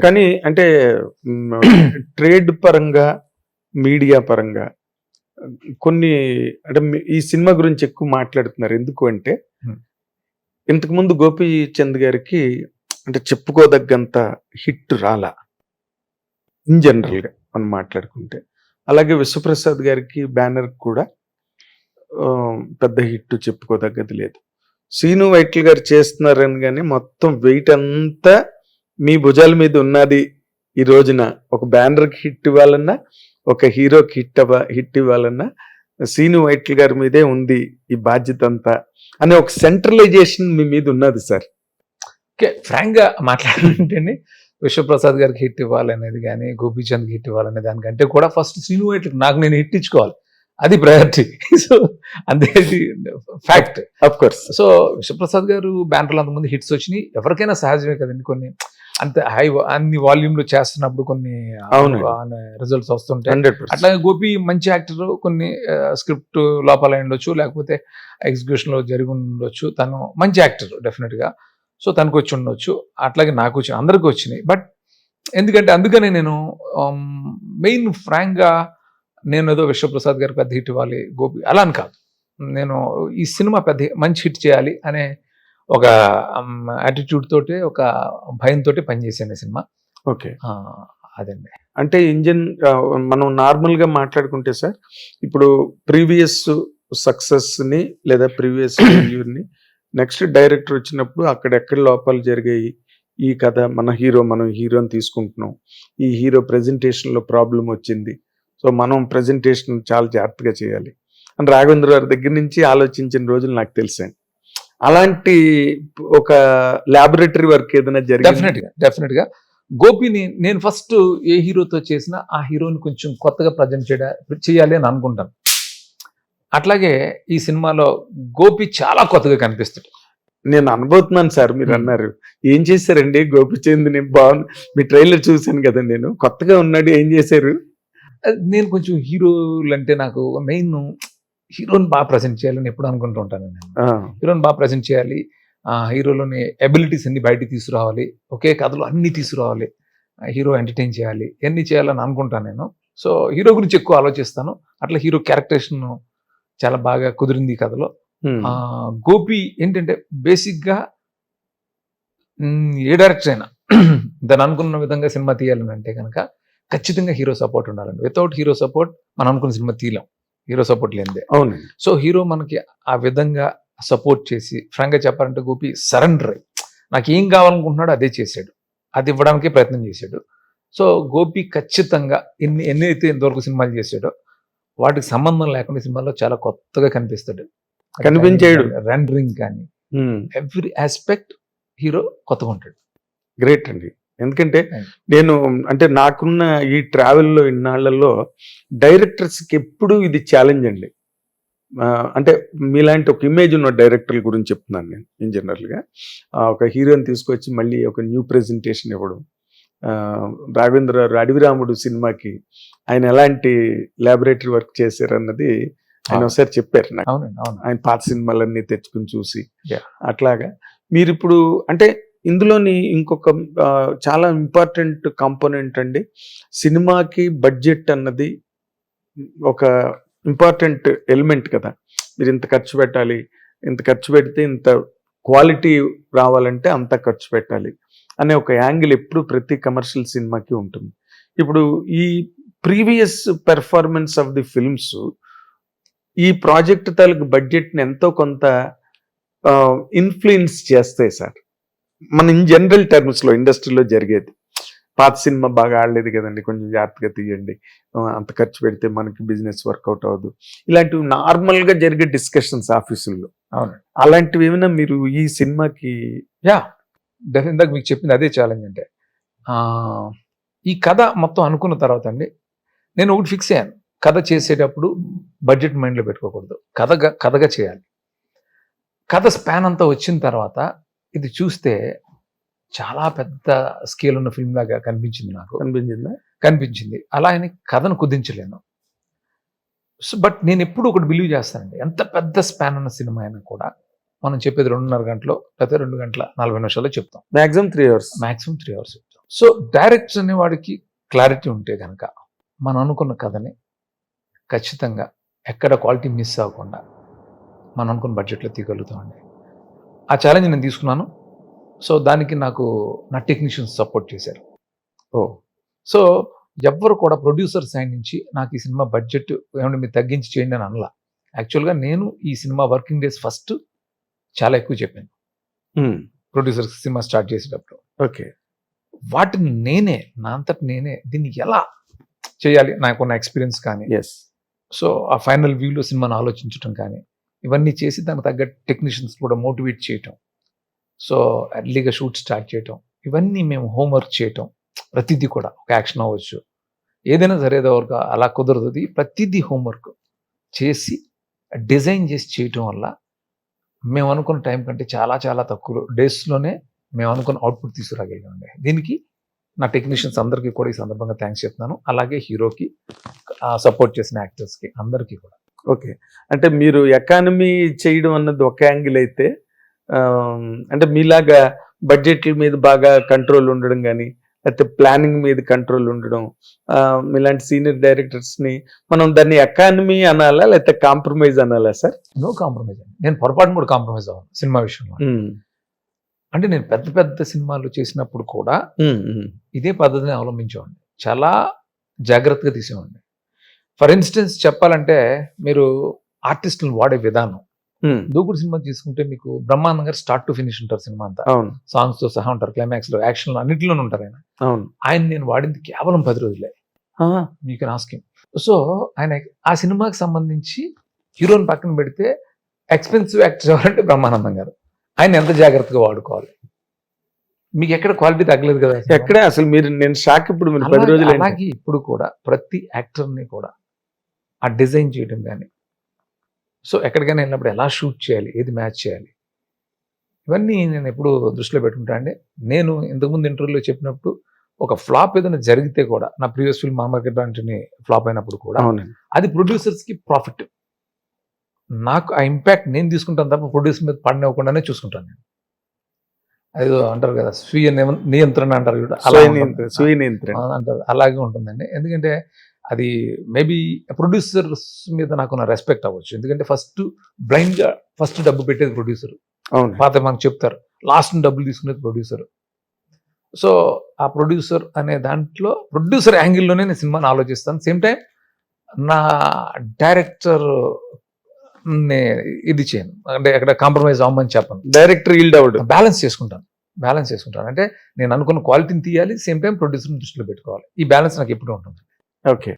కానీ అంటే ట్రేడ్ పరంగా, మీడియా పరంగా కొన్ని అంటే ఈ సినిమా గురించి ఎక్కువ మాట్లాడుతున్నారు. ఎందుకు అంటే ఇంతకుముందు గోపీచంద్ గారికి అంటే చెప్పుకోదగ్గంత హిట్ రాలా ఇన్ జనరల్గా మనం మాట్లాడుకుంటే. అలాగే విశ్వప్రసాద్ గారికి బ్యానర్ కూడా పెద్ద హిట్ చెప్పుకోదగ్గది లేదు. శ్రీను వైట్ల గారు చేస్తున్నారని కానీ మొత్తం వెయిట్ అంతా మీ భుజాల మీద ఉన్నది. ఈ రోజున ఒక బ్యానర్కి హిట్ ఇవ్వాలన్నా, ఒక హీరోకి హిట్ ఇవ్వాలన్నా శ్రీను వైట్ల గారి మీదే ఉంది ఈ బాధ్యత అంతా అనే ఒక సెంట్రలైజేషన్ మీ మీద ఉన్నది సార్. ఓకే, ఫ్రాంక్ గా మాట్లాడాలంటే విశ్వప్రసాద్ గారికి హిట్ ఇవ్వాలనేది కానీ, గోపీచంద్కి హిట్ ఇవ్వాలనే దానికంటే కూడా ఫస్ట్ శ్రీను వైట్లకి నాకు నేను హిట్ ఇచ్చుకోవాలి, అది ప్రయారిటీ. సో అంతే, fact of course. So Vishwaprasad గారు బ్యానర్లో అంతమంది హిట్స్ వచ్చినాయి, ఎవరికైనా సహజమే కదండి. కొన్ని అంత అన్ని వాల్యూమ్ లో చేస్తున్నప్పుడు కొన్ని రిజల్ట్స్ వస్తుంటాయి. అట్లాగే గోపి మంచి యాక్టర్, కొన్ని స్క్రిప్ట్ లోపల ఉండొచ్చు, లేకపోతే ఎగ్జిక్యూషన్ లో జరిగి ఉండొచ్చు. తను మంచి యాక్టర్ డెఫినెట్ గా, సో తనకు వచ్చి ఉండొచ్చు. అట్లాగే నాకు వచ్చి అందరికి వచ్చినాయి. బట్ ఎందుకంటే అందుకనే నేను మెయిన్ ఫ్రాంక్ గా నేను ఏదో విశ్వప్రసాద్ గారికి పెద్ద హిట్ ఇవ్వాలి, గోపి అలా అని కాదు. నేను ఈ సినిమా పెద్ద మంచి హిట్ చేయాలి అనే ఒక యాటిట్యూడ్ తోటి, ఒక భయంతో పనిచేసాను సినిమా. ఓకే, అదండి. అంటే ఇంజన్ మనం నార్మల్ గా మాట్లాడుకుంటే సార్, ఇప్పుడు ప్రీవియస్ సక్సెస్ ని లేదా ప్రీవియస్ ని నెక్స్ట్ డైరెక్టర్ వచ్చినప్పుడు అక్కడెక్కడ లోపాలు జరిగాయి, ఈ కథ మనం హీరోని తీసుకుంటున్నాం, ఈ హీరో ప్రెజెంటేషన్ లో ప్రాబ్లం వచ్చింది, సో మనం ప్రెజెంటేషన్ చాలా జాగ్రత్తగా చేయాలి అని రాఘవేంద్ర గారి దగ్గర నుంచి ఆలోచించిన రోజులు నాకు తెలుసండి. అలాంటి ఒక ల్యాబొరేటరీ వర్క్ ఏదైనా జరిగింది? డెఫినెట్ గా గోపిని నేను ఫస్ట్ ఏ హీరోతో చేసినా ఆ హీరోని కొంచెం కొత్తగా ప్రజెంట్ చేయాలి అని అనుకుంటాను. అట్లాగే ఈ సినిమాలో గోపి చాలా కొత్తగా కనిపిస్తాడు. నేను అనుభూతున్నాను సార్. మీరు అన్నారు ఏం చేశారండి గోపిచంద్ని, బాగుంది మీ ట్రైలర్ చూశాను కదా, నేను కొత్తగా ఉన్నాడు, ఏం చేశారు? నేను కొంచెం హీరోలు అంటే నాకు మెయిన్ హీరోని బాగా ప్రజెంట్ చేయాలని ఎప్పుడు అనుకుంటూ ఉంటాను. నేను హీరోని బాగా ప్రజెంట్ చేయాలి, హీరోలోని ఎబిలిటీస్ అన్ని బయటికి తీసుకురావాలి, ఒకే కథలో అన్ని తీసుకురావాలి, హీరో ఎంటర్టైన్ చేయాలి, ఎన్ని చేయాలని అనుకుంటాను నేను. సో హీరో గురించి ఎక్కువ ఆలోచిస్తాను. అట్లా హీరో క్యారెక్టరేషన్ చాలా బాగా కుదిరింది ఈ కథలో. గోపి ఏంటంటే బేసిక్గా ఏ డైరెక్టర్ అయినా దాన్ని అనుకున్న విధంగా సినిమా తీయాలని అంటే కనుక ఖచ్చితంగా హీరో సపోర్ట్ ఉండాలండి. వితౌట్ హీరో సపోర్ట్ మనం అనుకున్న సినిమా తీయలేం, హీరో సపోర్ట్ లేనిదే. అవును. సో హీరో మనకి ఆ విధంగా సపోర్ట్ చేసి, ఫ్రాంక్గా చెప్పాలంటే గోపి సరెండర్ అయ్యి నాకు ఏం కావాలనుకుంటున్నాడో అదే చేశాడు, అది ఇవ్వడానికే ప్రయత్నం చేశాడు. సో గోపి ఖచ్చితంగా ఎన్నైతే ఇంతవరకు సినిమాలు చేశాడో వాటికి సంబంధం లేకుండా సినిమాలో చాలా కొత్తగా కనిపించాడు. రెండరింగ్ కానీ ఎవ్రీ ఆస్పెక్ట్ హీరో కొత్తగా ఉంటాడు. గ్రేట్ అండి. ఎందుకంటే నేను అంటే నాకున్న ఈ ట్రావెల్లో ఇన్నాళ్లలో డైరెక్టర్స్కి ఎప్పుడు ఇది ఛాలెంజ్ అండి. అంటే మీలాంటి ఒక ఇమేజ్ ఉన్న డైరెక్టర్ల గురించి చెప్తున్నాను నేను ఇన్ జనరల్గా. ఒక హీరోని తీసుకొచ్చి మళ్ళీ ఒక న్యూ ప్రెజెంటేషన్ ఇవ్వడం. రాఘవేంద్ర అడవిరాముడు సినిమాకి ఆయన ఎలాంటి ల్యాబొరేటరీ వర్క్ చేశారన్నది ఆయన ఒకసారి చెప్పారు నాకు. ఆయన పాత సినిమాలన్నీ తెచ్చుకుని చూసి అట్లాగా మీరు ఇప్పుడు అంటే ఇందులోని ఇంకొక చాలా ఇంపార్టెంట్ కాంపోనెంట్ అండి, సినిమాకి బడ్జెట్ అన్నది ఒక ఇంపార్టెంట్ ఎలిమెంట్ కదా. మీరు ఇంత ఖర్చు పెట్టాలి, ఇంత ఖర్చు పెడితే ఇంత క్వాలిటీ రావాలంటే అంత ఖర్చు పెట్టాలి అనే ఒక యాంగిల్ ఎప్పుడు ప్రతి కమర్షియల్ సినిమాకి ఉంటుంది. ఇప్పుడు ఈ previous performance of the films ఈ ప్రాజెక్ట్ తాలూకు బడ్జెట్ని ఎంతో కొంత ఇన్ఫ్లుయెన్స్ చేస్తాయి సార్. మన ఇన్ జనరల్ టర్మ్స్లో ఇండస్ట్రీలో జరిగేది, పాత సినిమా బాగా ఆడలేదు కదండి, కొంచెం జాగ్రత్తగా తీయండి, అంత ఖర్చు పెడితే మనకి బిజినెస్ వర్కౌట్ అవ్వదు, ఇలాంటివి నార్మల్గా జరిగే డిస్కషన్స్ ఆఫీసుల్లో. అవును, అలాంటివి ఏమైనా మీరు ఈ సినిమాకి? డెఫినెట్గా మీకు చెప్పింది అదే ఛాలెంజ్. అంటే ఈ కథ మొత్తం అనుకున్న తర్వాత అండి నేను ఒకటి ఫిక్స్ అయ్యాను, కథ చేసేటప్పుడు బడ్జెట్ మైండ్లో పెట్టుకోకూడదు, కథగా చేయాలి. కథ స్పాన్ అంతా వచ్చిన తర్వాత ఇది చూస్తే చాలా పెద్ద స్కేల్ ఉన్న ఫిల్మ్ లాగా కనిపించింది నాకు. కనిపించింది అలా అని కథను కుదించలేను. సో బట్ నేను ఎప్పుడు ఒకటి బిలీవ్ చేస్తానండి, ఎంత పెద్ద స్పాన్ ఉన్న సినిమా అయినా కూడా మనం చెప్పేది 2.5 గంటలో లేకపోతే 2 గంటల 40 నిమిషాల్లో చెప్తాం. మ్యాక్సిమం 3 hours చెప్తాం. సో డైరెక్టర్ అనేవాడికి క్లారిటీ ఉంటే కనుక మనం అనుకున్న కథని ఖచ్చితంగా ఎక్కడ క్వాలిటీ మిస్ అవ్వకుండా మనం అనుకున్న బడ్జెట్లో తీయగలుగుతామండి. ఆ ఛాలెంజ్ నేను తీసుకున్నాను. సో దానికి నాకు నా టెక్నీషియన్స్ సపోర్ట్ చేశారు. సో ఎవ్వరు కూడా ప్రొడ్యూసర్ సైడ్ నుంచి నాకు ఈ సినిమా బడ్జెట్ ఏమంటే మీరు తగ్గించి చేయండి అని అనలా. యాక్చువల్గా నేను ఈ సినిమా వర్కింగ్ డేస్ ఫస్ట్ చాలా ఎక్కువ చెప్పాను ప్రొడ్యూసర్ సినిమా స్టార్ట్ చేసేటప్పుడు. ఓకే, వాటిని నేనే నా అంతటి నేనే దీన్ని ఎలా చేయాలి నాకున్న ఎక్స్పీరియన్స్ కానీ, సో ఆ ఫైనల్ వ్యూలో సినిమాను ఆలోచించడం కానీ, ఇవన్నీ చేసి దానికి తగ్గ టెక్నీషియన్స్ కూడా మోటివేట్ చేయటం, సో ఎర్లీగా షూట్ స్టార్ట్ చేయటం, ఇవన్నీ మేము హోంవర్క్ చేయటం. ప్రతిదీ కూడా ఒక యాక్షన్ అవ్వచ్చు, ఏదైనా సరే వరకు అలా కుదరదు. ప్రతిదీ హోంవర్క్ చేసి డిజైన్ చేసి చేయటం వల్ల మేము అనుకున్న టైం కంటే చాలా చాలా తక్కువ డేస్లోనే మేము అనుకున్న అవుట్పుట్ తీసుకురాగలిగామండి. దీనికి నా టెక్నీషియన్స్ అందరికీ కూడా ఈ సందర్భంగా థ్యాంక్స్ చెప్తున్నాను. అలాగే హీరోకి సపోర్ట్ చేసిన యాక్టర్స్కి అందరికీ కూడా. ఓకే, అంటే మీరు ఎకానమీ చేయడం అన్నది ఒక యాంగిల్ అయితే, అంటే మీలాగా బడ్జెట్ల మీద బాగా కంట్రోల్ ఉండడం కానీ, లేకపోతే ప్లానింగ్ మీద కంట్రోల్ ఉండడం, మీలాంటి సీనియర్ డైరెక్టర్స్ని మనం దాన్ని ఎకానమీ అనాలా లేకపోతే కాంప్రమైజ్ అనాలా సార్? నో కాంప్రమైజ్ అండి. నేను పొరపాటు కూడా కాంప్రమైజ్ అవ్వను సినిమా విషయంలో. అంటే నేను పెద్ద పెద్ద సినిమాలు చేసినప్పుడు కూడా ఇదే పద్ధతిని అవలంబించేవాడిని. చాలా జాగ్రత్తగా తీసేవాడిని. ఫర్ ఇన్స్టెన్స్ చెప్పాలంటే మీరు ఆర్టిస్టులను వాడే విధానం, దూకుడు సినిమా తీసుకుంటే మీకు బ్రహ్మానందం గారు స్టార్ట్ టు ఫినిష్ ఉంటారు సినిమా అంతా. సాంగ్స్ తో సహా ఉంటారు, క్లైమాక్స్ లో యాక్షన్ లో అన్నింటిలోనే ఉంటారు ఆయన. ఆయన నేను వాడింది కేవలం 10 రోజులే. మీకు ఆస్కింగ్. సో ఆయన ఆ సినిమాకి సంబంధించి హీరోని పక్కన పెడితే ఎక్స్పెన్సివ్ యాక్టర్ ఎవరంటే బ్రహ్మానందం గారు. ఆయన ఎంత జాగ్రత్తగా వాడుకోవాలి. మీకు ఎక్కడ క్వాలిటీ తగ్గలేదు కదా ఎక్కడే అసలు. మీరు నేను షాక్. ఇప్పుడు మీరు 10 రోజులు. అలాగే ఇప్పుడు కూడా ప్రతి యాక్టర్ని కూడా ఆ డిజైన్ చేయడం కానీ, సో ఎక్కడికైనా వెళ్ళినప్పుడు ఎలా షూట్ చేయాలి, ఏది మ్యాచ్ చేయాలి, ఇవన్నీ నేను ఎప్పుడు దృష్టిలో పెట్టుకుంటా అండి. నేను ఇంతకుముందు ఇంటర్వ్యూలో చెప్పినప్పుడు ఒక ఫ్లాప్ ఏదైనా జరిగితే కూడా, నా ప్రీవియస్ ఫిల్మ్ మామర్కెట్ లాంటిని ఫ్లాప్ అయినప్పుడు కూడా అది ప్రొడ్యూసర్స్కి ప్రాఫిట్. నాకు ఆ ఇంపాక్ట్ నేను తీసుకుంటాను తప్ప ప్రొడ్యూసర్ మీద పడినవ్వకుండానే చూసుకుంటాను నేను. అదేదో అంటారు కదా స్వీయ నియంత్రణ అంటారు కూడా, అంటారు. అలాగే ఉంటుందండి. ఎందుకంటే అది మేబీ ప్రొడ్యూసర్స్ మీద నాకున్న రెస్పెక్ట్ అవ్వచ్చు. ఎందుకంటే ఫస్ట్ బ్లైండ్గా ఫస్ట్ డబ్బు పెట్టేది ప్రొడ్యూసర్. పాత మనకు చెప్తారు లాస్ట్ డబ్బులు తీసుకునేది ప్రొడ్యూసర్. సో ఆ ప్రొడ్యూసర్ అనే దాంట్లో ప్రొడ్యూసర్ యాంగిల్లోనే నేను సినిమాని ఆలోచిస్తాను. సేమ్ టైం నా డైరెక్టర్ ఇది చేయను, అంటే ఎక్కడ కాంప్రమైజ్ అవ్వమని చెప్పను. డైరెక్టర్ ఈల్డ్ అవుట్ బ్యాలెన్స్ చేసుకుంటాను. అంటే నేను అనుకున్న క్వాలిటీని తీయాలి, సేమ్ టైం ప్రొడ్యూసర్ని దృష్టిలో పెట్టుకోవాలి. ఈ బ్యాలెన్స్ నాకు ఎప్పుడు ఉంటుంది. ఓకే.